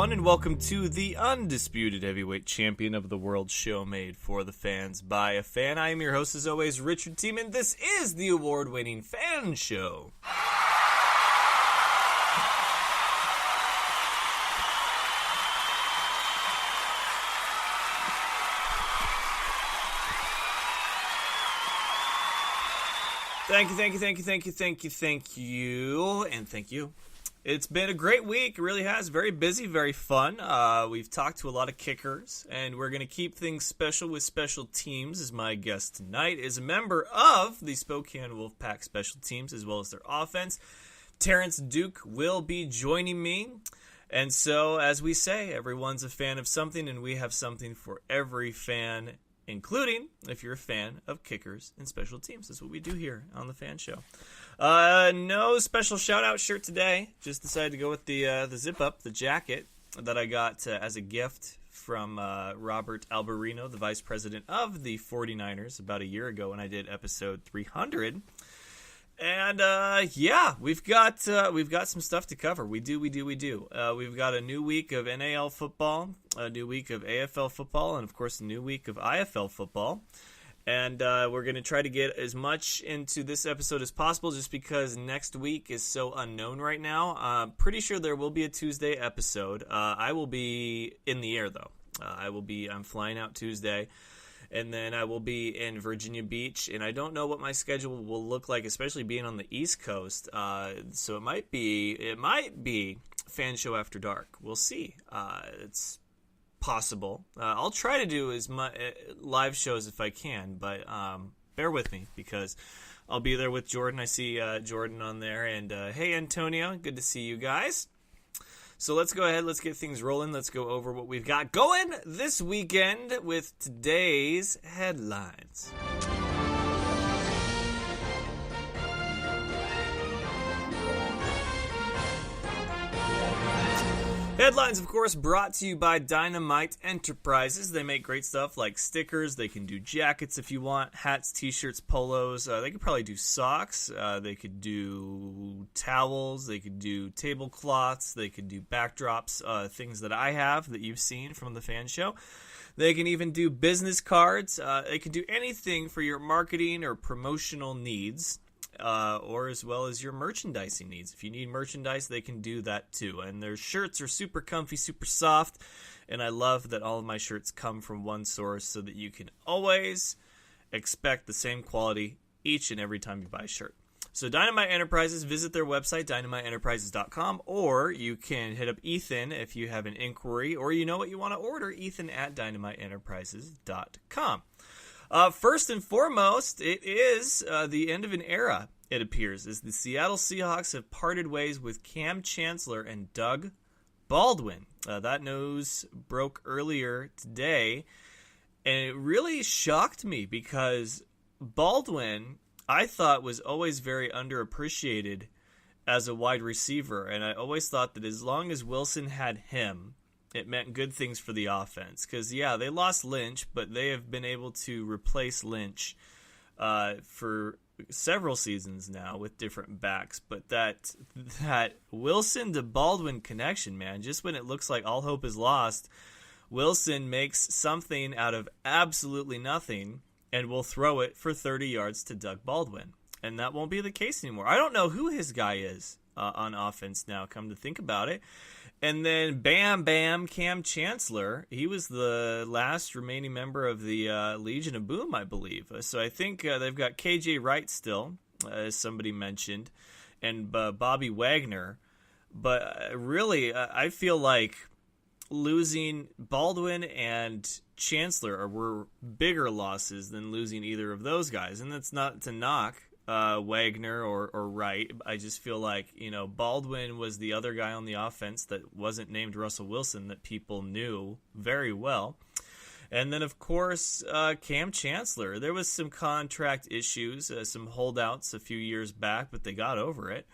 everyone, and welcome to the undisputed heavyweight champion of the world show made for the fans by a fan. I am your host, as always, Richard Tiemann. This is the award-winning Fan Show. Thank you. It's been a great week. It really has. Very busy, very fun. We've talked to a lot of kickers, and we're going to keep things special with special teams. As my guest tonight is a member of the Spokane Wolfpack special teams, as well as their offense. Terrynce Duke will be joining me. And so, as we say, everyone's a fan of something, and we have something for every fan, including if you're a fan of kickers and special teams. That's what we do here on the Fan Show. No special shout-out shirt today. Just decided to go with the zip-up, the jacket that I got as a gift from Robert Alberino, the vice president of the 49ers, about a year ago when I did episode 300. And yeah, we've got some stuff to cover. We do. We've got a new week of NAL football, a new week of AFL football, and of course a new week of IFL football. And we're going to try to get as much into this episode as possible, just because next week is so unknown right now. Pretty sure there will be a Tuesday episode. I will be in the air though. I'm flying out Tuesday. And then I will be in Virginia Beach, and I don't know what my schedule will look like, especially being on the East Coast. So it might be Fan Show After Dark. We'll see. It's possible. I'll try to do as much live shows if I can, but bear with me because I'll be there with Jordan. I see Jordan on there, and hey, Antonio, good to see you guys. So let's go ahead, let's get things rolling. Let's go over what we've got going this weekend with today's headlines. Headlines, of course, brought to you by Dynamite Enterprises. They make great stuff like stickers. They can do jackets if you want, hats, t-shirts, polos. They could probably do socks. They could do towels. They could do tablecloths. They could do backdrops, things that I have that you've seen from the Fan Show. They can even do business cards. They can do anything for your marketing or promotional needs. Or as well as your merchandising needs. If you need merchandise, they can do that too. And their shirts are super comfy, super soft. And I love that all of my shirts come from one source so that you can always expect the same quality each and every time you buy a shirt. So Dynamite Enterprises, visit their website, dynamiteenterprises.com, or you can hit up Ethan if you have an inquiry or you know what you want to order, Ethan at dynamiteenterprises.com. First and foremost, it is the end of an era, it appears, as the Seattle Seahawks have parted ways with Cam Chancellor and Doug Baldwin. That news broke earlier today, and it really shocked me because Baldwin, I thought, was always very underappreciated as a wide receiver, and I always thought that as long as Wilson had him, it meant good things for the offense. Because, yeah, they lost Lynch, but they have been able to replace Lynch for several seasons now with different backs. But that Wilson to Baldwin connection, man, just when it looks like all hope is lost, Wilson makes something out of absolutely nothing and will throw it for 30 yards to Doug Baldwin. And that won't be the case anymore. I don't know who his guy is on offense now, come to think about it. And then Bam Cam Chancellor, he was the last remaining member of the Legion of Boom, I believe. So I think they've got KJ Wright still, as somebody mentioned, and Bobby Wagner. But really, I feel like losing Baldwin and Chancellor were bigger losses than losing either of those guys. And that's not to knock Wagner or Wright. I just feel like, Baldwin was the other guy on the offense that wasn't named Russell Wilson that people knew very well. And then, of course, Cam Chancellor. There was some contract issues, some holdouts a few years back, but they got over it.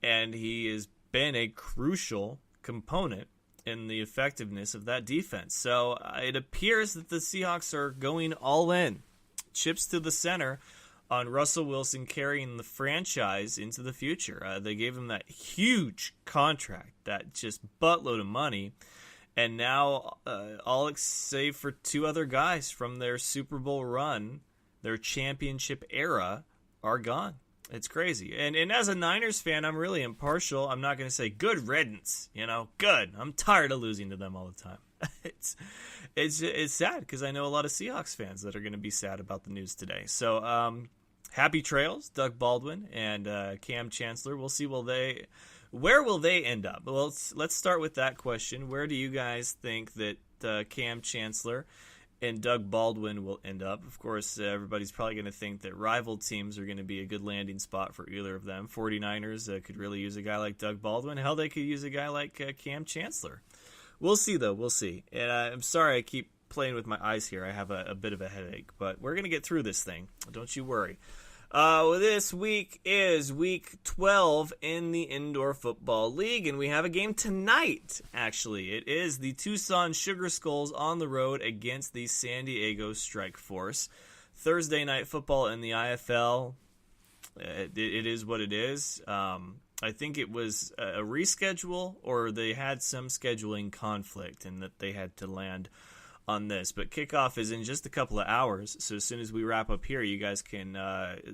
And he has been a crucial component in the effectiveness of that defense. So it appears that the Seahawks are going all in. Chips to the center on Russell Wilson carrying the franchise into the future. They gave him that huge contract, that just buttload of money, and now all save for two other guys from their Super Bowl run, their championship era, are gone. It's crazy. And as a Niners fan, I'm really impartial. I'm not going to say good riddance, good. I'm tired of losing to them all the time. It's sad because I know a lot of Seahawks fans that are going to be sad about the news today. So happy trails, Doug Baldwin and Cam Chancellor. We'll see where will they end up? Well, let's start with that question. Where do you guys think that Cam Chancellor and Doug Baldwin will end up? Of course, everybody's probably going to think that rival teams are going to be a good landing spot for either of them. 49ers could really use a guy like Doug Baldwin. Hell, they could use a guy like Cam Chancellor. We'll see, though. We'll see. And I'm sorry I keep playing with my eyes here. I have a bit of a headache, but we're going to get through this thing. Don't you worry. This week is week 12 in the Indoor Football League, and we have a game tonight, actually. It is the Tucson Sugar Skulls on the road against the San Diego Strike Force. Thursday night football in the IFL. It is what it is. I think it was a reschedule, or they had some scheduling conflict and that they had to land on this. But kickoff is in just a couple of hours, so as soon as we wrap up here, you guys can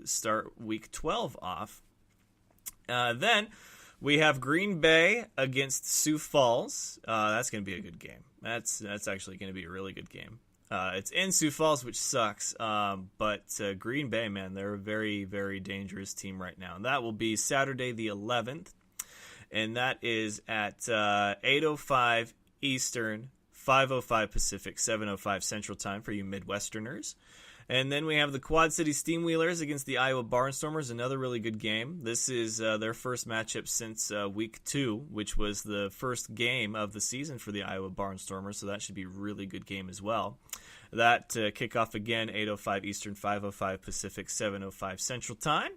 start week 12 off. Then we have Green Bay against Sioux Falls. That's going to be a good game. That's actually going to be a really good game. It's in Sioux Falls, which sucks, but Green Bay, man, they're a very, very dangerous team right now. And that will be Saturday the 11th, and that is at 8:05 Eastern, 5:05 Pacific, 7:05 Central Time for you Midwesterners. And then we have the Quad City Steamwheelers against the Iowa Barnstormers, another really good game. This is their first matchup since week 2, which was the first game of the season for the Iowa Barnstormers, so that should be a really good game as well. That kickoff again, 8:05 Eastern, 5:05 Pacific, 7:05 Central Time.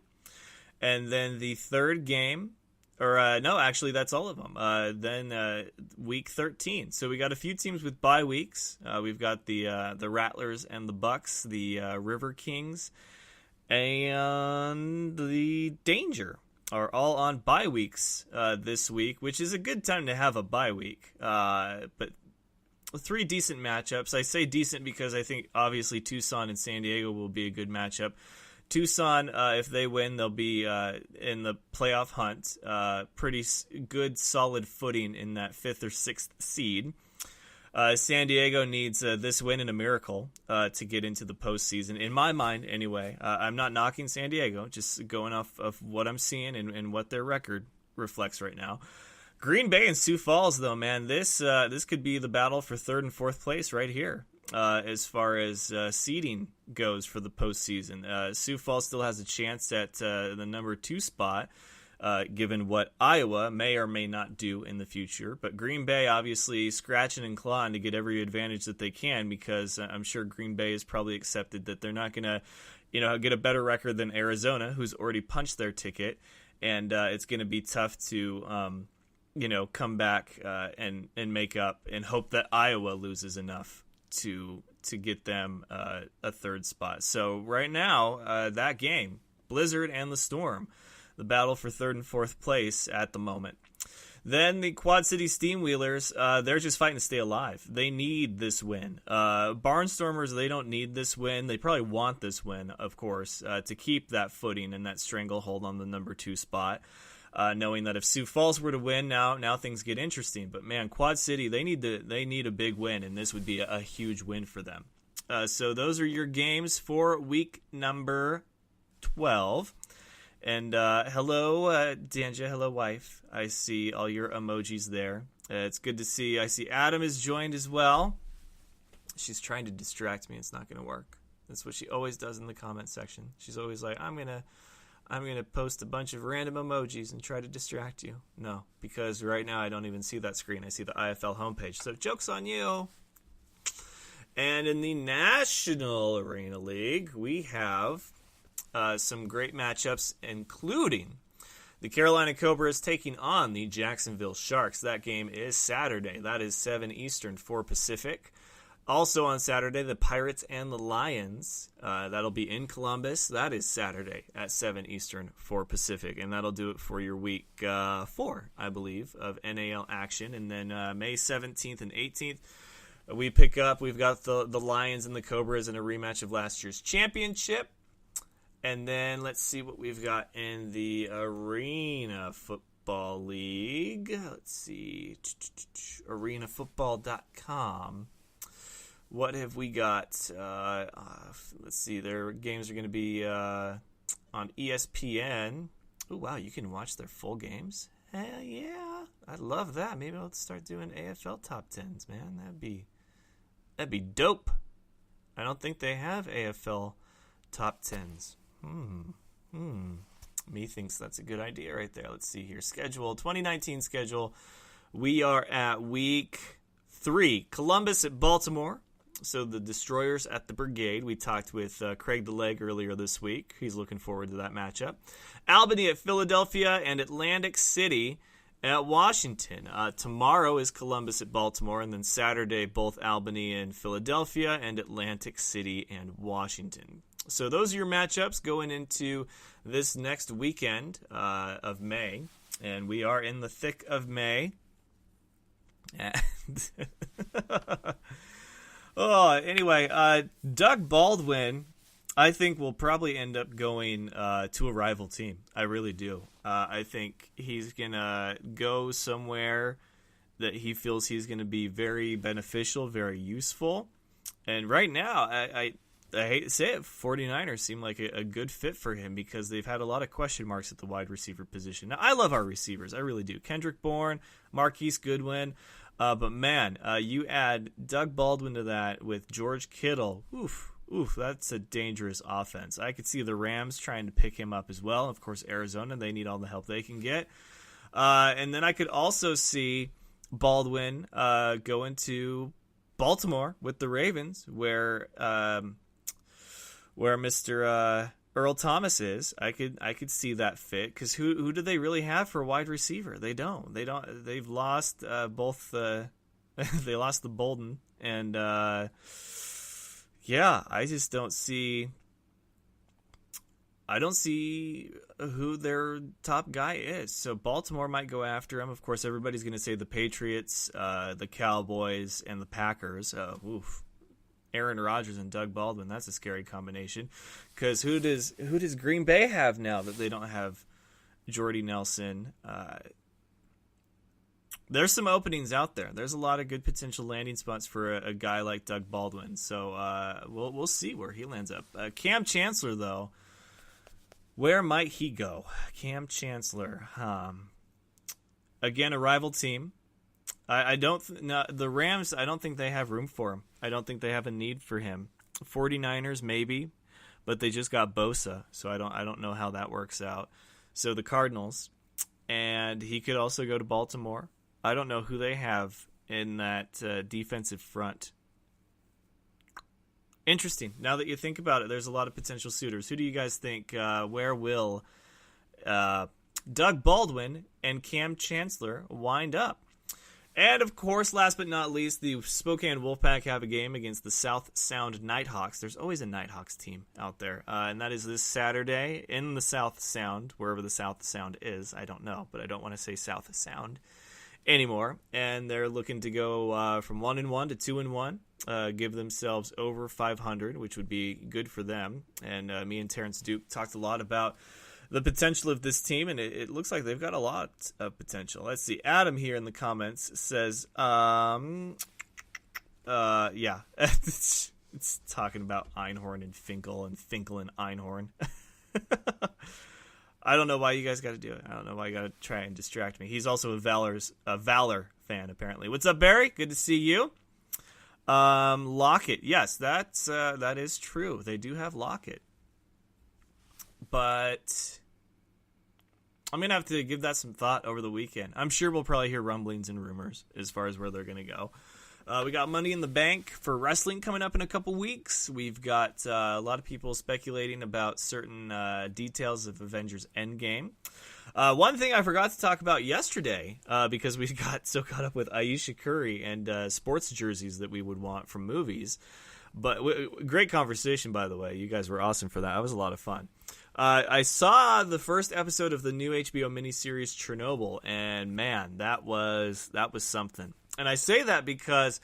And then the third game, no, actually, that's all of them. Then week 13. So we got a few teams with bye weeks. We've got the Rattlers and the Bucks, the River Kings, and the Danger are all on bye weeks this week, which is a good time to have a bye week. But 3 decent matchups. I say decent because I think obviously Tucson and San Diego will be a good matchup. Tucson, if they win, they'll be in the playoff hunt. Pretty good, solid footing in that 5th or 6th seed. San Diego needs this win and a miracle to get into the postseason, in my mind anyway. I'm not knocking San Diego, just going off of what I'm seeing and what their record reflects right now. Green Bay and Sioux Falls, though, man, this could be the battle for 3rd and 4th place right here. As far as seeding goes for the postseason. Sioux Falls still has a chance at the number 2 spot, given what Iowa may or may not do in the future. But Green Bay obviously scratching and clawing to get every advantage that they can, because I'm sure Green Bay has probably accepted that they're not going to, get a better record than Arizona, who's already punched their ticket, and it's going to be tough to, come back and make up and hope that Iowa loses enough to get them a 3rd spot. So right now, that game, Blizzard and the Storm, the battle for 3rd and 4th place at the moment. Then the Quad City Steamwheelers, they're just fighting to stay alive. They need this win. Barnstormers, they don't need this win. They probably want this win, of course, to keep that footing and that stranglehold on the number 2 spot. Knowing that if Sioux Falls were to win, now things get interesting. But man, Quad City, they need a big win, and this would be a huge win for them. So those are your games for week number 12. And hello, Danja, hello, wife. I see all your emojis there. It's good to see. I see Adam is joined as well. She's trying to distract me. It's not going to work. That's what she always does in the comment section. She's always like, I'm gonna post a bunch of random emojis and try to distract you. No, because right now I don't even see that screen. I see the IFL homepage. So joke's on you. And in the National Arena League, we have some great matchups, including the Carolina Cobras taking on the Jacksonville Sharks. That game is Saturday. That is 7 Eastern, 4 Pacific. Also on Saturday, the Pirates and the Lions. That'll be in Columbus. That is Saturday at 7 Eastern, 4 Pacific. And that'll do it for your week 4, I believe, of NAL action. And then May 17th and 18th, we've got the Lions and the Cobras in a rematch of last year's championship. And then let's see what we've got in the Arena Football League. Let's see. arenafootball.com. What have we got? Let's see. Their games are going to be on ESPN. Oh, wow. You can watch their full games? Hell yeah. I love that. Maybe I'll start doing AFL top 10s, man. That'd be dope. I don't think they have AFL top 10s. Me thinks that's a good idea right there. Let's see here. Schedule. 2019 schedule. We are at week 3. Columbus at Baltimore. So the Destroyers at the Brigade. We talked with Craig the Leg earlier this week. He's looking forward to that matchup. Albany at Philadelphia and Atlantic City at Washington. Tomorrow is Columbus at Baltimore, and then Saturday both Albany and Philadelphia and Atlantic City and Washington. So those are your matchups going into this next weekend of May, and we are in the thick of May. And anyway, Doug Baldwin, I think, will probably end up going to a rival team. I really do. I think he's going to go somewhere that he feels he's going to be very beneficial, very useful. And right now, I hate to say it, 49ers seem like a good fit for him because they've had a lot of question marks at the wide receiver position. Now, I love our receivers. I really do. Kendrick Bourne, Marquise Goodwin. But man, you add Doug Baldwin to that with George Kittle. Oof, that's a dangerous offense. I could see the Rams trying to pick him up as well. Of course, Arizona, they need all the help they can get. And then I could also see Baldwin going to Baltimore with the Ravens, where Mr. Earl Thomas is. I could see that fit because who do they really have for a wide receiver? They don't. They've lost both. They lost the Bolden, and I just don't see. I don't see who their top guy is. So Baltimore might go after him. Of course, everybody's going to say the Patriots, the Cowboys, and the Packers. Aaron Rodgers and Doug Baldwin, that's a scary combination. Because who does Green Bay have now that they don't have Jordy Nelson? There's some openings out there. There's a lot of good potential landing spots for a guy like Doug Baldwin. So we'll see where he lands up. Cam Chancellor, though, where might he go? Cam Chancellor, again, a rival team. The Rams, I don't think they have room for him. I don't think they have a need for him. 49ers, maybe, but they just got Bosa, so I don't know how that works out. So the Cardinals, and he could also go to Baltimore. I don't know who they have in that defensive front. Interesting. Now that you think about it, there's a lot of potential suitors. Who do you guys think? Where will Doug Baldwin and Cam Chancellor wind up? And, of course, last but not least, the Spokane Wolfpack have a game against the South Sound Nighthawks. There's always a Nighthawks team out there, and that is this Saturday in the South Sound, wherever the South Sound is. I don't know, but I don't want to say South Sound anymore. And they're looking to go from 1-1 to 2-1, give themselves over 500, which would be good for them. And me and Terrynce Duke talked a lot about the potential of this team, and it looks like they've got a lot of potential. Let's see. Adam here in the comments says, it's talking about Einhorn and Finkel and Einhorn. I don't know why you guys got to do it. I don't know why you got to try and distract me. He's also a Valor fan, apparently. What's up, Barry? Good to see you. Lockett. Yes, that is true. They do have Lockett. But I'm going to have to give that some thought over the weekend. I'm sure we'll probably hear rumblings and rumors as far as where they're going to go. We got Money in the Bank for wrestling coming up in a couple weeks. We've got a lot of people speculating about certain details of Avengers Endgame. One thing I forgot to talk about yesterday, because we got so caught up with Ayesha Curry and sports jerseys that we would want from movies. But great conversation, by the way. You guys were awesome for that. It was a lot of fun. I saw the first episode of the new HBO miniseries Chernobyl, and man, that was something. And I say that because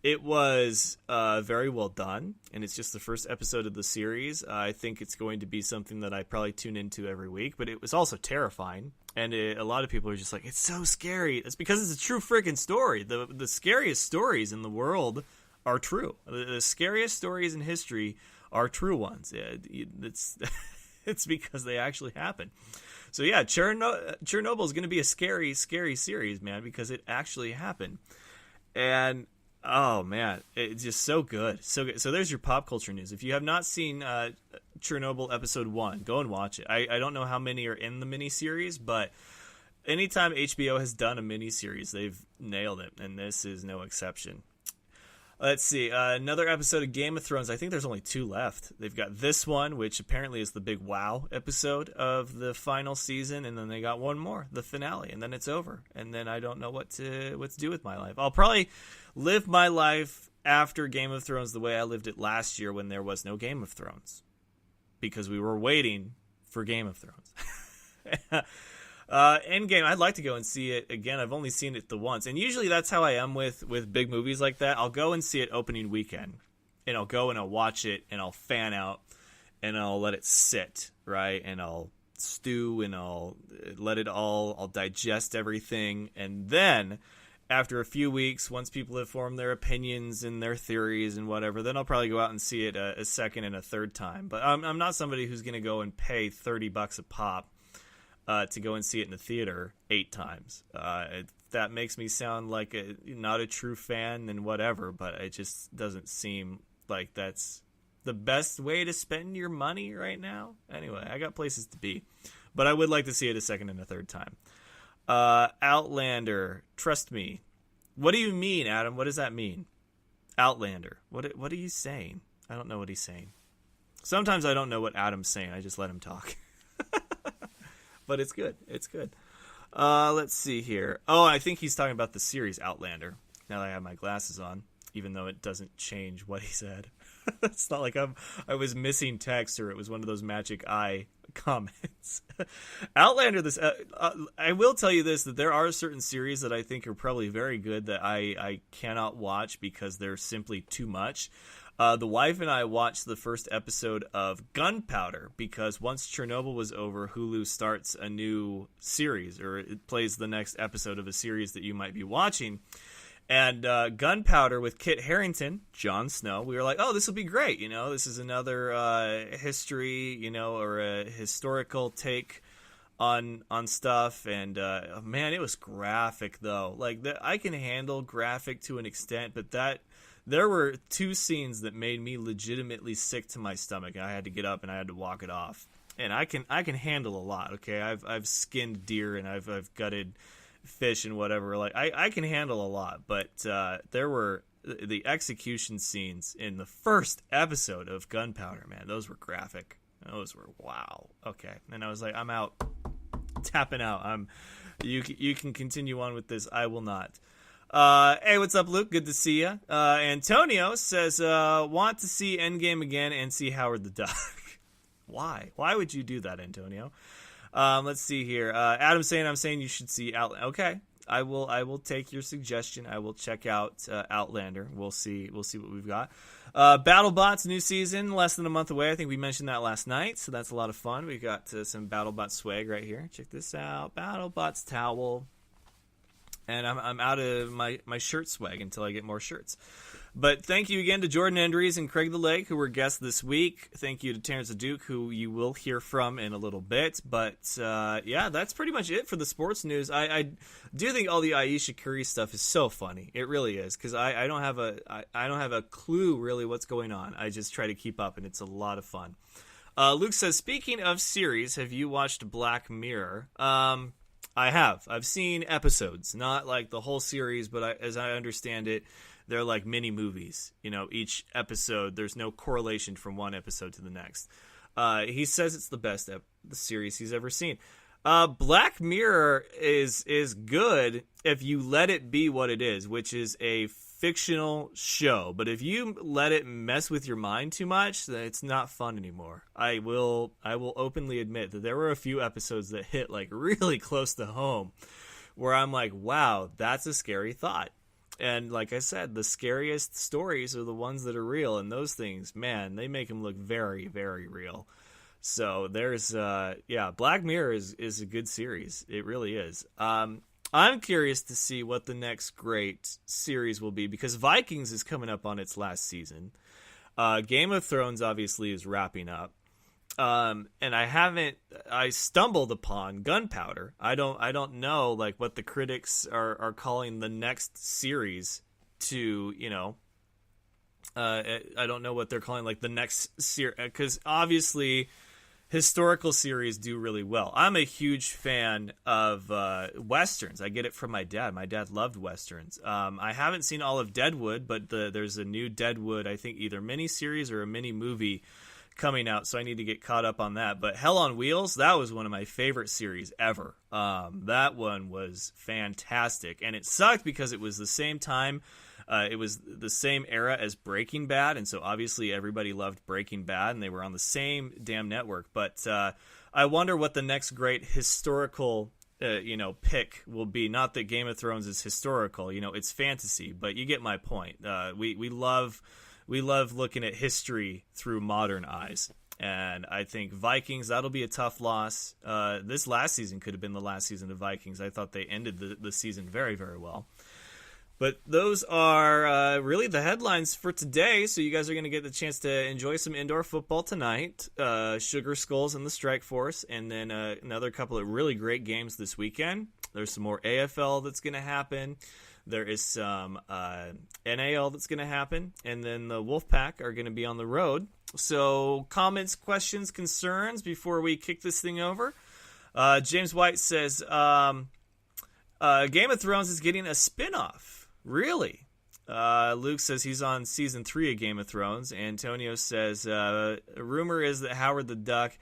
it was very well done, and it's just the first episode of the series. I think it's going to be something that I probably tune into every week, but it was also terrifying. And a lot of people are just like, it's so scary. It's because it's a true freaking story. The scariest stories in the world are true. The scariest stories in history are true ones. It's because they actually happen. So yeah, Chernobyl is going to be a scary, scary series, man, because it actually happened. And oh man, it's just so good, so good. So there's your pop culture news. If you have not seen Chernobyl episode 1, go and watch it. I don't know how many are in the miniseries, but anytime HBO has done a miniseries, they've nailed it, and this is no exception. Let's see, another episode of Game of Thrones. I think there's only 2 left. They've got this one, which apparently is the big wow episode of the final season, and then they got one more, the finale, and then it's over. And then I don't know what to do with my life. I'll probably live my life after Game of Thrones the way I lived it last year when there was no Game of Thrones, because we were waiting for Game of Thrones. Endgame, I'd like to go and see it again. I've only seen it the once, and usually that's how I am with big movies like that. I'll go and see it opening weekend, and I'll go and I'll watch it, and I'll fan out, and I'll let it sit, right, and I'll stew, and I'll digest everything, and then after a few weeks, once people have formed their opinions and their theories and whatever, then I'll probably go out and see it a second and a third time. But I'm not somebody who's going to go and pay $30 a pop to go and see it in the theater 8 times. That makes me sound like not a true fan and whatever, but it just doesn't seem like that's the best way to spend your money right now. Anyway, I got places to be, but I would like to see it a second and a third time. Outlander, trust me. What do you mean, Adam? What does that mean? Outlander. What are you saying? I don't know what he's saying. Sometimes I don't know what Adam's saying. I just let him talk. But it's good. It's good. Let's see here. Oh, I think he's talking about the series Outlander. Now that I have my glasses on, even though it doesn't change what he said. It's not like I was missing text or it was one of those magic eye comments. Outlander, I will tell you this, that there are certain series that I think are probably very good that I cannot watch because they're simply too much. The wife and I watched the first episode of Gunpowder because once Chernobyl was over, Hulu starts a new series, or it plays the next episode of a series that you might be watching. And Gunpowder with Kit Harington, Jon Snow, we were like, oh, this will be great. This is another history, or a historical take on stuff. And man, it was graphic though. Like I can handle graphic to an extent, but there were 2 scenes that made me legitimately sick to my stomach, and I had to get up and I had to walk it off. And I can handle a lot. Okay, I've skinned deer and I've gutted fish and whatever. Like I can handle a lot, but there were the execution scenes in the first episode of Gunpowder. Man, those were graphic. Those were wow. Okay, and I was like, I'm out, tapping out. You can continue on with this. I will not. Hey, what's up, Luke? Good to see you. Antonio says, want to see Endgame again and see Howard the Duck. Why? Why would you do that, Antonio? Let's see here. Adam's saying, I'm saying you should see Outlander. Okay. I will take your suggestion. I will check out Outlander. We'll see what we've got. BattleBots new season, less than a month away. I think we mentioned that last night, so that's a lot of fun. We've got some BattleBots swag right here. Check this out. BattleBots towel. And I'm out of my shirt swag until I get more shirts. But thank you again to Jordan Endries and Craig the Lake, who were guests this week. Thank you to Terrynce Duke, who you will hear from in a little bit. But yeah, that's pretty much it for the sports news. I do think all the Ayesha Curry stuff is so funny. It really is, because I don't have a clue really what's going on. I just try to keep up, and it's a lot of fun. Luke says, speaking of series, have you watched Black Mirror? I have. I've seen episodes, not like the whole series, but as I understand it, They're like mini movies. Each episode, there's no correlation from one episode to the next. He says it's the best the series he's ever seen. Black Mirror is good if you let it be what it is, which is a fictional show. But if you let it mess with your mind too much, then it's not fun anymore. I will openly admit that there were a few episodes that hit like really close to home where I'm like, wow, that's a scary thought. And like I said, the scariest stories are the ones that are real, and those things, man, they make them look very, very real. So there's, Black Mirror is a good series. It really is. I'm curious to see what the next great series will be, because Vikings is coming up on its last season. Game of Thrones obviously is wrapping up. And I stumbled upon Gunpowder. I don't know like what the critics are calling the next series to, I don't know what they're calling like the next series, because obviously historical series do really well. I'm a huge fan of Westerns. I get it from my dad. My dad loved Westerns. I haven't seen all of Deadwood, but there's a new Deadwood, I think either mini-series or a mini-movie coming out, so I need to get caught up on that. But Hell on Wheels, that was one of my favorite series ever. That one was fantastic, and it sucked because it was the same time. It was the same era as Breaking Bad, and so obviously everybody loved Breaking Bad, and they were on the same damn network. But I wonder what the next great historical pick will be. Not that Game of Thrones is historical, it's fantasy, but you get my point. We love looking at history through modern eyes. And I think Vikings, that'll be a tough loss. This last season could have been the last season of Vikings. I thought they ended the season very, very well. But those are really the headlines for today. So you guys are going to get the chance to enjoy some indoor football tonight. Sugar Skulls and the Strike Force. And then another couple of really great games this weekend. There's some more AFL that's going to happen. There is some NAL that's going to happen. And then the Wolfpack are going to be on the road. So comments, questions, concerns before we kick this thing over. James White says, Game of Thrones is getting a spinoff. Really? Luke says he's on season 3 of Game of Thrones. Antonio says, rumor is that Howard the Duck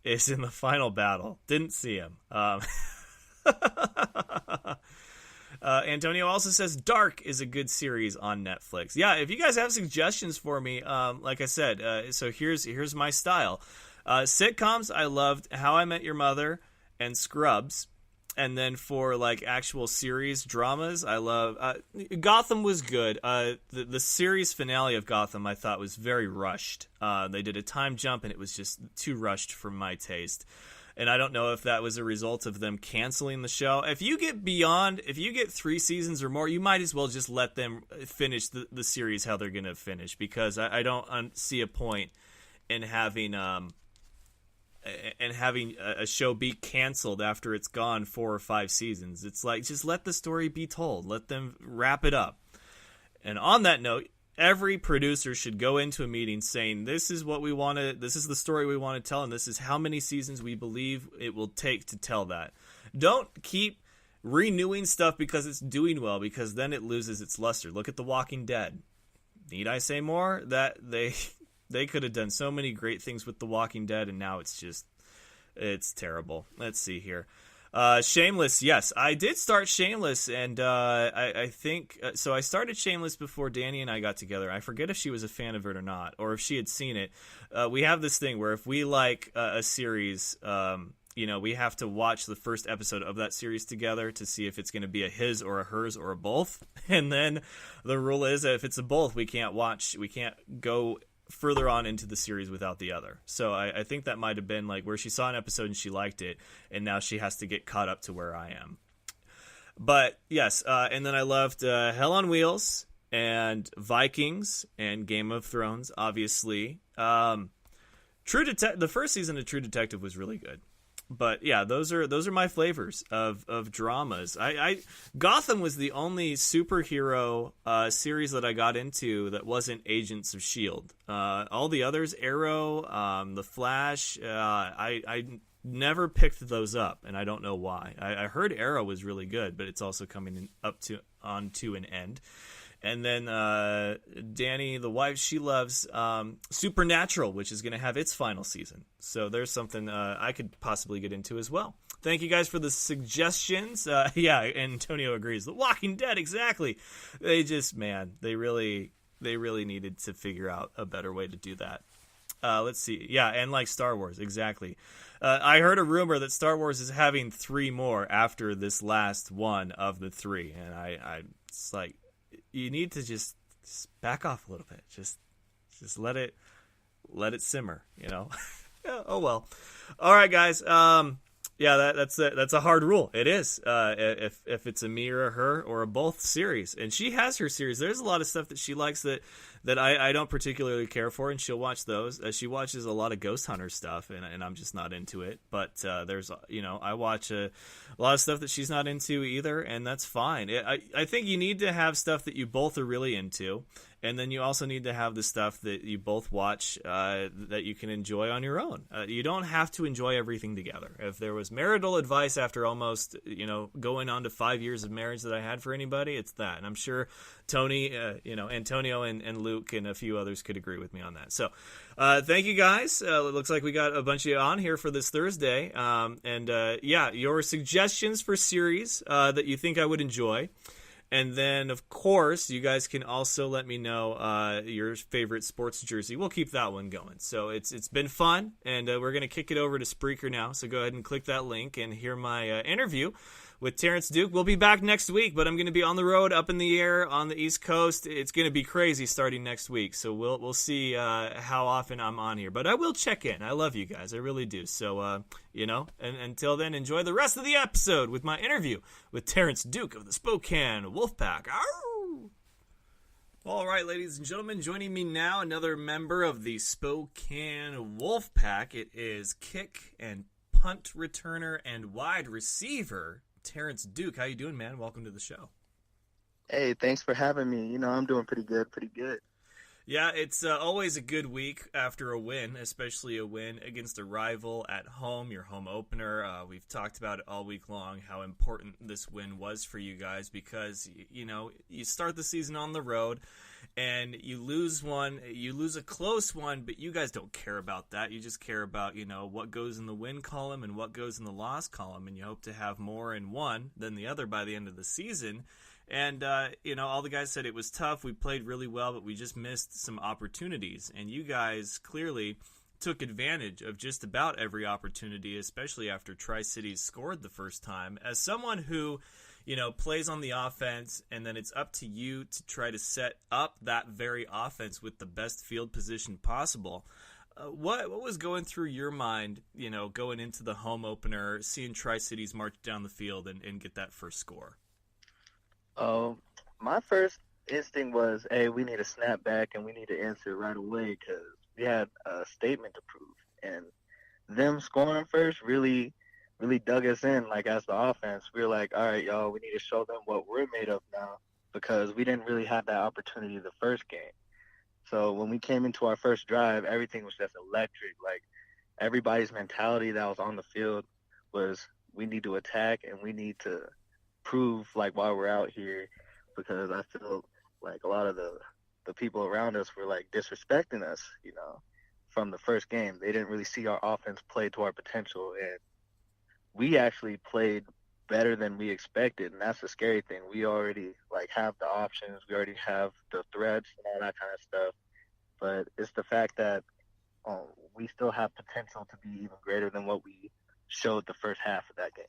is in the final battle. Didn't see him. Antonio also says Dark is a good series on Netflix. Yeah, if you guys have suggestions for me, like I said, so here's my style. Sitcoms, I loved How I Met Your Mother and Scrubs. And then for like actual series dramas, I love Gotham was good. The series finale of Gotham I thought was very rushed. They did a time jump and it was just too rushed for my taste. And I don't know if that was a result of them canceling the show. If you get 3 seasons or more, you might as well just let them finish the series how they're going to finish, because I don't see a point in having a show be canceled after it's gone 4 or 5 seasons. It's like, just let the story be told. Let them wrap it up. And on that note, every producer should go into a meeting saying, this is the story we want to tell, and this is how many seasons we believe it will take to tell that. Don't keep renewing stuff because it's doing well, because then it loses its luster. Look at The Walking Dead. Need I say more? That they could have done so many great things with The Walking Dead, and now it's terrible. Let's see here. Shameless, yes. I did start Shameless, and I think... so I started Shameless before Danny and I got together. I forget if she was a fan of it or not, or if she had seen it. We have this thing where if we like a series... we have to watch the first episode of that series together to see if it's going to be a his or a hers or a both. And then the rule is that if it's a both, we can't go further on into the series without the other. So I think that might have been like where she saw an episode and she liked it, and now she has to get caught up to where I am. But yes, and then I loved Hell on Wheels and Vikings and Game of Thrones, obviously. The first season of True Detective was really good. But yeah, those are my flavors of dramas. Gotham was the only superhero series that I got into that wasn't Agents of S.H.I.E.L.D. All the others, Arrow, The Flash, I never picked those up, and I don't know why. I heard Arrow was really good, but it's also coming onto an end. And then Danny, the wife, she loves Supernatural, which is going to have its final season. So there's something I could possibly get into as well. Thank you guys for the suggestions. Yeah, Antonio agrees. The Walking Dead, exactly. They just, man, they really needed to figure out a better way to do that. Let's see. Yeah, and like Star Wars, exactly. I heard a rumor that Star Wars is having 3 more after this last one of the 3. And I it's like, you need to just back off a little bit. Just let it simmer, you know? Oh, well. All right, guys. Yeah, that's a hard rule. It is. If it's a me or a her or a both series, and she has her series. There's a lot of stuff that she likes that I don't particularly care for, and she'll watch those. She watches a lot of Ghost Hunter stuff, and I'm just not into it. But there's, I watch a lot of stuff that she's not into either, and that's fine. I think you need to have stuff that you both are really into. And then you also need to have the stuff that you both watch that you can enjoy on your own. You don't have to enjoy everything together. If there was marital advice after almost, going on to 5 years of marriage that I had for anybody, it's that. And I'm sure Tony, Antonio and Luke and a few others could agree with me on that. So thank you guys. It looks like we got a bunch of you on here for this Thursday. Your suggestions for series that you think I would enjoy. And then, of course, you guys can also let me know your favorite sports jersey. We'll keep that one going. So it's been fun, and we're going to kick it over to Spreaker now. So go ahead and click that link and hear my interview with Terrynce Duke. We'll be back next week, but I'm going to be on the road, up in the air on the East Coast. It's going to be crazy starting next week. So we'll see how often I'm on here. But I will check in. I love you guys. I really do. So, and until then, enjoy the rest of the episode with my interview with Terrynce Duke of the Spokane Wolfpack. Ow! All right, ladies and gentlemen, joining me now, another member of the Spokane Wolfpack. It is kick and punt returner and wide receiver Terrynce Duke. How you doing, man? Welcome to the show. Hey, thanks for having me. I'm doing pretty good. Yeah, it's always a good week after a win, especially a win against a rival at home, your home opener. We've talked about it all week long, how important this win was for you guys because, you start the season on the road and you lose a close one, but you guys don't care about that. You just care about, what goes in the win column and what goes in the loss column, and you hope to have more in one than the other by the end of the season. And, all the guys said it was tough. We played really well, but we just missed some opportunities. And you guys clearly took advantage of just about every opportunity, especially after Tri-Cities scored the first time. As someone who, plays on the offense, and then it's up to you to try to set up that very offense with the best field position possible. What was going through your mind, going into the home opener, seeing Tri-Cities march down the field and get that first score? My first instinct was, hey, we need to snap back and we need to answer right away because we had a statement to prove. And them scoring first really dug us in, as the offense. We were like, all right, y'all, we need to show them what we're made of now because we didn't really have that opportunity the first game. So when we came into our first drive, everything was just electric. Everybody's mentality that was on the field was we need to attack and we need to prove why we're out here, because I feel like a lot of the people around us were disrespecting us, from the first game. They didn't really see our offense play to our potential, and we actually played better than we expected, and that's the scary thing. We already have the options, we already have the threats and all that kind of stuff, but it's the fact that we still have potential to be even greater than what we showed the first half of that game.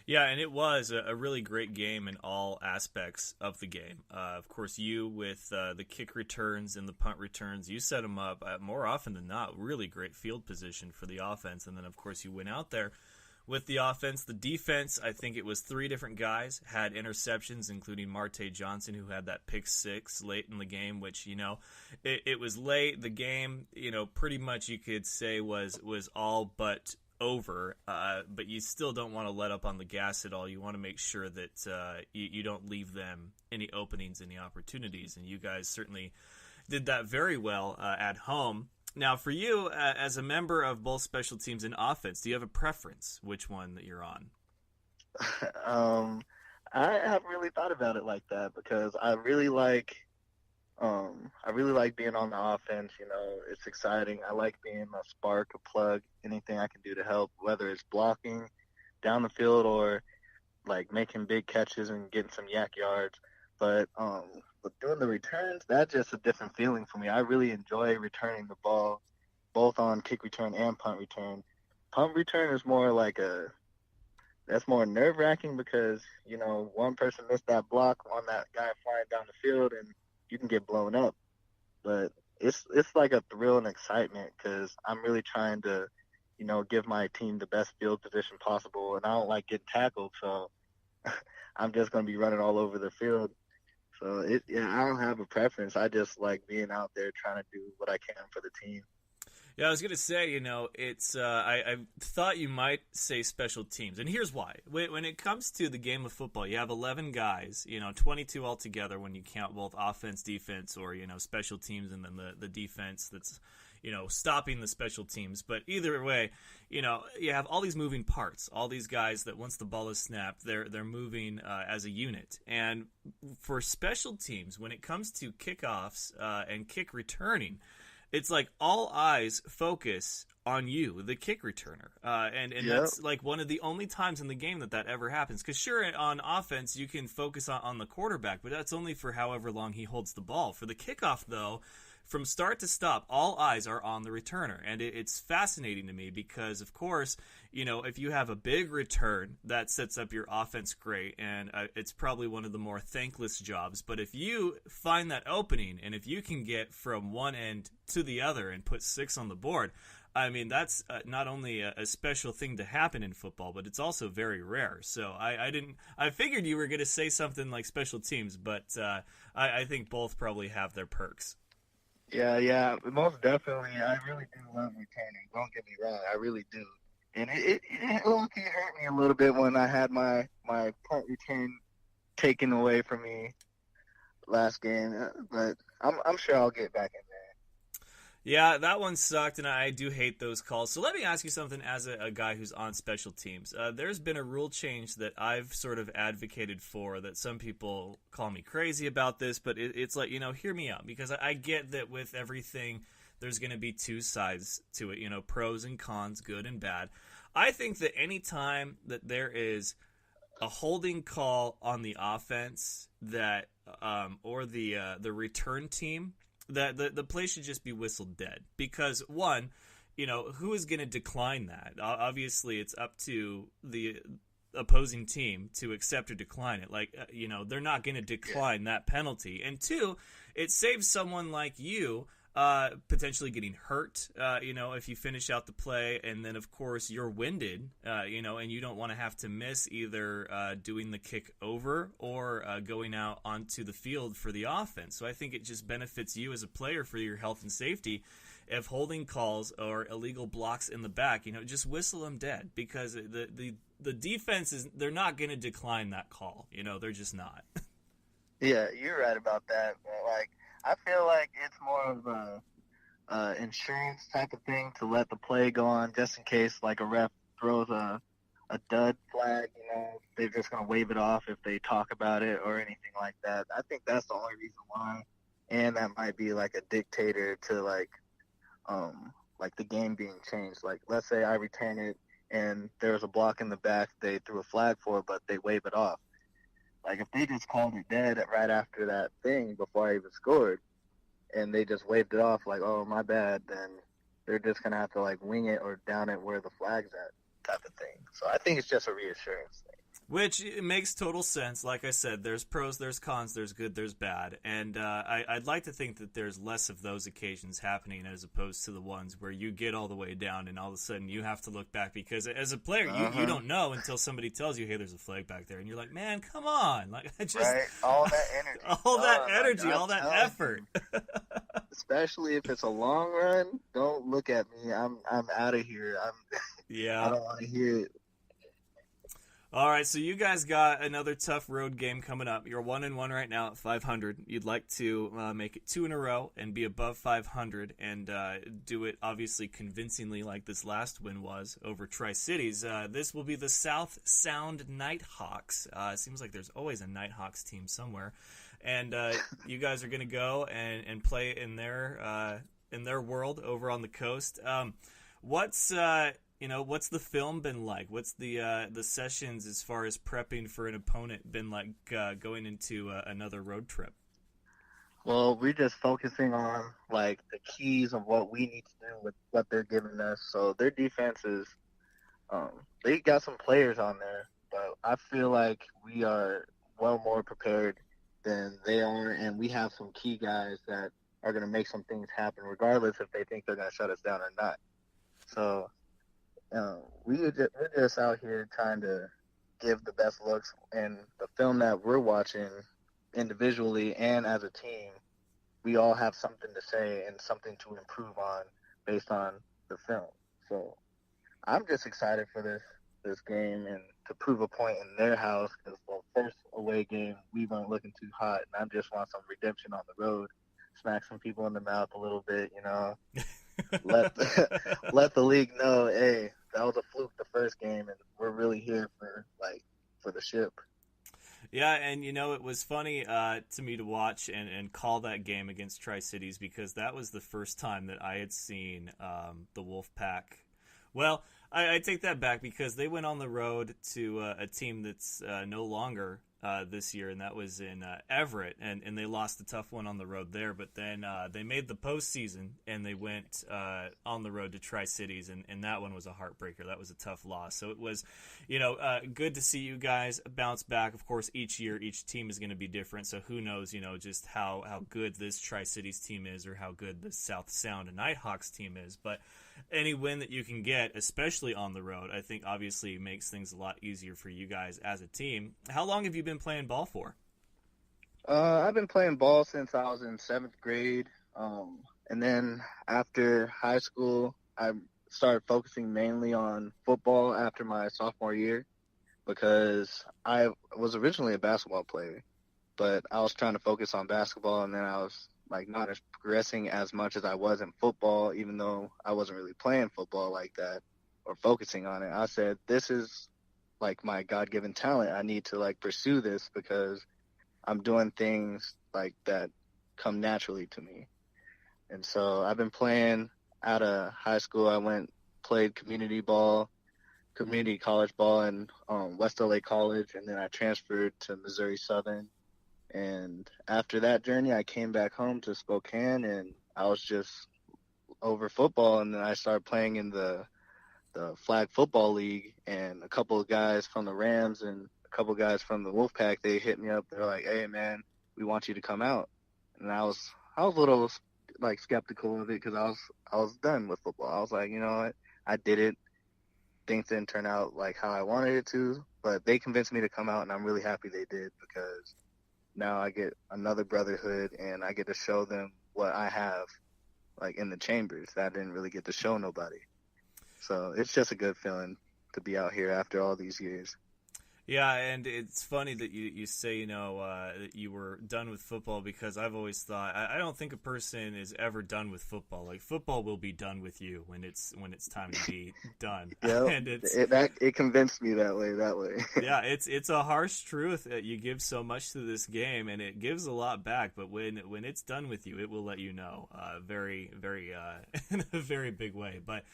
Yeah, and it was a really great game in all aspects of the game. Of course, you with the kick returns and the punt returns, you set them up more often than not. Really great field position for the offense. And then, of course, you went out there with the offense. The defense, I think it was 3 different guys, had interceptions, including Marte Johnson, who had that pick 6 late in the game, which, it was late. The game, pretty much you could say was all but over, but you still don't want to let up on the gas at all. You want to make sure that you don't leave them any openings, any opportunities, and you guys certainly did that very well at home. Now, for you, as a member of both special teams and offense, do you have a preference which one that you're on? I haven't really thought about it like that because I really like being on the offense. You know, it's exciting. I like being a spark, a plug, anything I can do to help, whether it's blocking down the field or like making big catches and getting some yak yards. But doing the returns, that's just a different feeling for me. I really enjoy returning the ball, both on kick return and punt return. Punt return is more like a that's more nerve wracking because you know one person missed that block on that guy flying down the field and you can get blown up. But it's like a thrill and excitement because I'm really trying to, you know, give my team the best field position possible, and I don't like getting tackled, so I'm just gonna be running all over the field. So yeah, I don't have a preference. I just like being out there trying to do what I can for the team. Yeah, I was gonna say, it's I thought you might say special teams, and here's why. When it comes to the game of football, you have 11 guys, 22 altogether when you count both offense, defense, or special teams, and then the defense that's stopping the special teams. But either way, you have all these moving parts, all these guys that once the ball is snapped, they're moving as a unit. And for special teams, when it comes to kickoffs and kick returning, it's like all eyes focus on you, the kick returner. And yep. That's like one of the only times in the game that ever happens. Because sure, on offense, you can focus on the quarterback, but that's only for however long he holds the ball. For the kickoff, though, from start to stop, all eyes are on the returner. And it's fascinating to me because, of course, if you have a big return, that sets up your offense great. And it's probably one of the more thankless jobs. But if you find that opening and if you can get from one end to the other and put 6 on the board, I mean, that's not only a special thing to happen in football, but it's also very rare. So I figured you were going to say something like special teams, but I think both probably have their perks. Yeah, most definitely. I really do love returning. Don't get me wrong, I really do. And it low-key hurt me a little bit when I had my punt return taken away from me last game, but I'm sure I'll get back in there. Yeah, that one sucked, and I do hate those calls. So let me ask you something as a guy who's on special teams. There's been a rule change that I've sort of advocated for that some people call me crazy about this, but it's like, hear me out, because I get that with everything, there's going to be two sides to it, pros and cons, good and bad. I think that any time that there is a holding call on the offense that or the return team, that the play should just be whistled dead. Because one, who is going to decline that? Obviously, it's up to the opposing team to accept or decline it. Like, they're not going to decline that penalty. And two, it saves someone like you potentially getting hurt, if you finish out the play, and then of course you're winded, and you don't want to have to miss either doing the kick over or going out onto the field for the offense. So I think it just benefits you as a player for your health and safety if holding calls or illegal blocks in the back, just whistle them dead, because the defense they're not going to decline that call. They're just not. Yeah, you're right about that. Like, I feel like it's more of a insurance type of thing to let the play go on just in case like a ref throws a dud flag, they're just going to wave it off if they talk about it or anything like that. I think that's the only reason why. And that might be like a dictator to like the game being changed. Like, let's say I return it and there's a block in the back they threw a flag for, but they wave it off. Like, if they just called it dead right after that thing before I even scored, and they just waved it off like, oh, my bad, then they're just going to have to, like, wing it or down it where the flag's at type of thing. So I think it's just a reassurance thing. Which it makes total sense. Like I said, there's pros, there's cons, there's good, there's bad. And I'd like to think that there's less of those occasions happening as opposed to the ones where you get all the way down and all of a sudden you have to look back, because as a player, you don't know until somebody tells you, hey, there's a flag back there. And you're like, man, come on. Like, right? All that energy. All that effort. Especially if it's a long run, don't look at me. I'm out of here. Yeah. I don't want to hear it. All right, so you guys got another tough road game coming up. You're 1-1 right now at 500. You'd like to make it 2 in a row and be above 500 and do it obviously convincingly like this last win was over Tri-Cities. This will be the South Sound Nighthawks. It seems like there's always a Nighthawks team somewhere. And you guys are going to go and play in their world over on the coast. What's the film been like? What's the sessions as far as prepping for an opponent been like going into another road trip? Well, we're just focusing on like the keys of what we need to do with what they're giving us. So their defense is, they got some players on there, but I feel like we are well more prepared than they are, and we have some key guys that are going to make some things happen, regardless if they think they're going to shut us down or not. So we're just out here trying to give the best looks, and the film that we're watching individually and as a team, we all have something to say and something to improve on based on the film. So I'm just excited for this game and to prove a point in their house, because the first away game we weren't looking too hot, and I just want some redemption on the road, smack some people in the mouth a little bit, let the league know, hey, that was a fluke the first game, and we're really here for the ship. Yeah, and it was funny to me to watch and call that game against Tri-Cities, because that was the first time that I had seen the Wolfpack. Well, I take that back, because they went on the road to a team that's no longer this year, and that was in Everett, and they lost a tough one on the road there. But then they made the postseason, and they went on the road to Tri-Cities, and that one was a heartbreaker. That was a tough loss. So it was, good to see you guys bounce back. Of course, each year, each team is going to be different, so who knows, just how good this Tri-Cities team is, or how good the South Sound and Nighthawks team is. But any win that you can get, especially on the road, I think obviously makes things a lot easier for you guys as a team. How long have you been playing ball for? I've been playing ball since I was in 7th grade. And then after high school, I started focusing mainly on football after my sophomore year, because I was originally a basketball player, but I was trying to focus on basketball, and then I was not progressing as much as I was in football, even though I wasn't really playing football like that or focusing on it. I said, this is my God-given talent. I need to pursue this, because I'm doing things that come naturally to me. And so I've been playing out of high school. I played community college ball in West LA College, and then I transferred to Missouri Southern. And after that journey, I came back home to Spokane, and I was just over football. And then I started playing in the flag football league, and a couple of guys from the Rams and a couple of guys from the Wolfpack, they hit me up. They're like, hey man, we want you to come out. And I was a little skeptical of it, because I was done with football. I was like, you know what, I did it. Things didn't turn out how I wanted it to, but they convinced me to come out, and I'm really happy they did, because now I get another brotherhood, and I get to show them what I have in the chambers that I didn't really get to show nobody. So it's just a good feeling to be out here after all these years. Yeah, and it's funny that you say, that you were done with football, because I've always thought, I don't think a person is ever done with football. Football will be done with you when it's time to be done. Yeah, and it convinced me that way. Yeah, it's a harsh truth that you give so much to this game, and it gives a lot back. But when it's done with you, it will let you know, very, very, in a very big way. But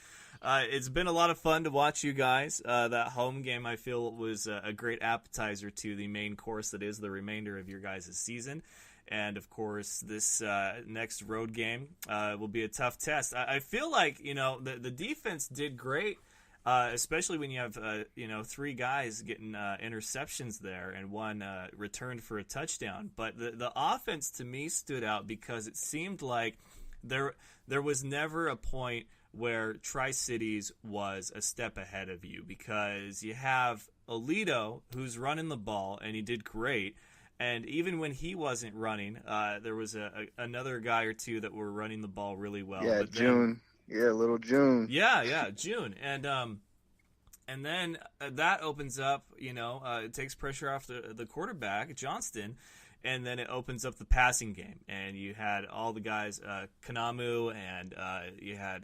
it's been a lot of fun to watch you guys. That home game, I feel, was a great appetizer to the main course that is the remainder of your guys' season. And, of course, this next road game will be a tough test. I feel like, the defense did great, especially when you have, 3 guys getting interceptions there, and one returned for a touchdown. But the offense, to me, stood out, because it seemed like there was never a point where Tri-Cities was a step ahead of you, because you have Alito, who's running the ball, and he did great. And even when he wasn't running, there was another guy or two that were running the ball really well. Yeah, but June. Yeah, little June. Yeah, June. And And then that opens up, it takes pressure off the quarterback, Johnston, and then it opens up the passing game. And you had all the guys, Kanamu, and you had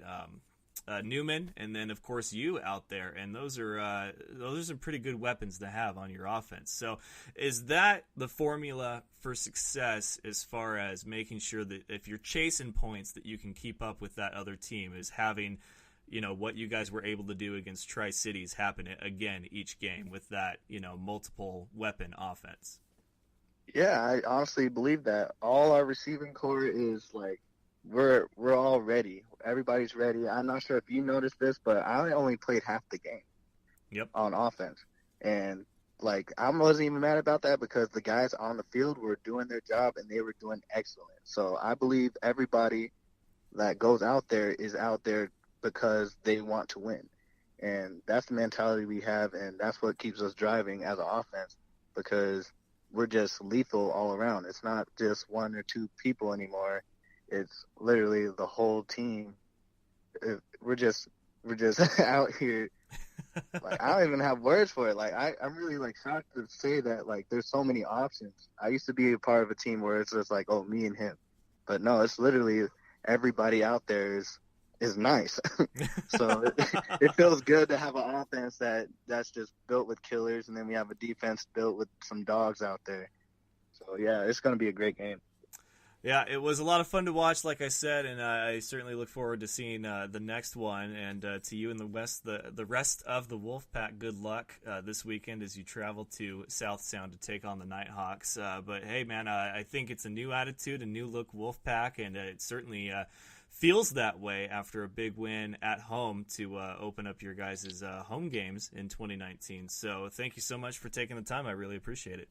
Newman, and then, of course, you out there. And those are some pretty good weapons to have on your offense. So is that the formula for success as far as making sure that if you're chasing points that you can keep up with that other team, is having – what you guys were able to do against Tri-Cities happen again each game with that, multiple weapon offense? Yeah, I honestly believe that. All our receiving core is like, we're all ready. Everybody's ready. I'm not sure if you noticed this, but I only played half the game on offense. And, I wasn't even mad about that because the guys on the field were doing their job and they were doing excellent. So I believe everybody that goes out there is out there because they want to win. And that's the mentality we have, and that's what keeps us driving as an offense, because we're just lethal all around. It's not just one or two people anymore. It's literally the whole team. We're just out here. I don't even have words for it. I'm really shocked to say that there's so many options. I used to be a part of a team where it's just me and him. But no, it's literally everybody out there is nice. So it feels good to have an offense that's just built with killers, and then we have a defense built with some dogs out there. So, yeah, it's going to be a great game. Yeah, it was a lot of fun to watch, like I said, and I certainly look forward to seeing the next one. And to you and the rest of the Wolfpack, good luck this weekend as you travel to South Sound to take on the Nighthawks. But, hey, man, I think it's a new attitude, a new look Wolfpack, and it certainly feels that way after a big win at home to open up your guys' home games in 2019. So thank you so much for taking the time. I really appreciate it.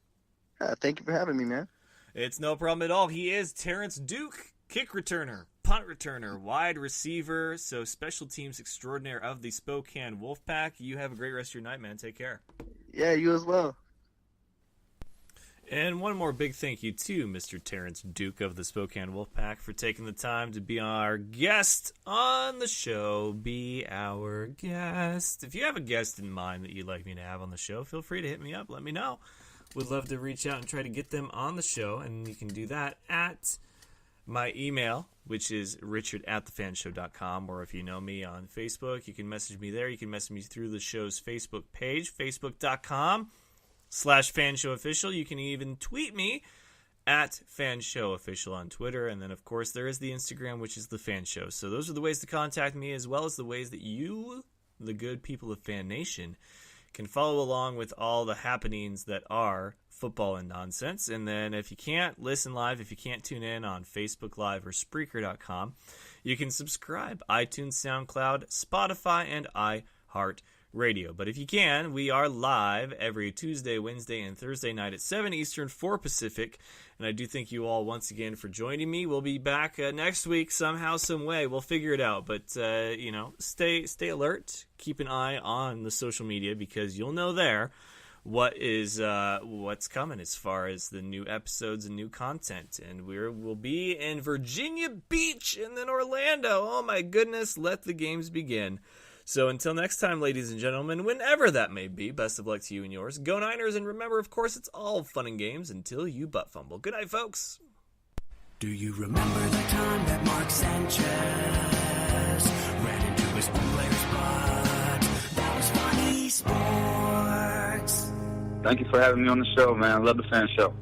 Thank you for having me, man. It's no problem at all. He is Terrynce Duke, kick returner, punt returner, wide receiver, so special teams extraordinaire of the Spokane Wolfpack. You have a great rest of your night, man. Take care. Yeah, you as well. And one more big thank you to Mr. Terrynce Duke of the Spokane Wolfpack for taking the time to be our guest on the show. Be our guest. If you have a guest in mind that you'd like me to have on the show, feel free to hit me up. Let me know. Would love to reach out and try to get them on the show, and you can do that at my email, which is richard@thefanshow.com, or if you know me on Facebook, you can message me there. You can message me through the show's Facebook page, facebook.com/fanshowofficial. You can even tweet me at fanshowofficial on Twitter, and then, of course, there is the Instagram, which is the Fan Show. So those are the ways to contact me, as well as the ways that you, the good people of Fan Nation, can follow along with all the happenings that are football and nonsense. And then if you can't listen live, if you can't tune in on Facebook Live or Spreaker.com, you can subscribe. iTunes, SoundCloud, Spotify, and iHeartRadio. But if you can, we are live every Tuesday, Wednesday, and Thursday night at 7 Eastern, 4 Pacific. And I do thank you all once again for joining me. We'll be back next week somehow, some way. We'll figure it out. But, stay alert. Keep an eye on the social media, because you'll know there what's coming as far as the new episodes and new content. And we'll be in Virginia Beach and then Orlando. Oh, my goodness. Let the games begin. So until next time, ladies and gentlemen, whenever that may be, best of luck to you and yours. Go Niners, and remember, of course, it's all fun and games until you butt fumble. Good night, folks. Do you remember the time that Mark Sanchez ran into his own player's butt? That was funny sports. Thank you for having me on the show, man. I love the Fan Show.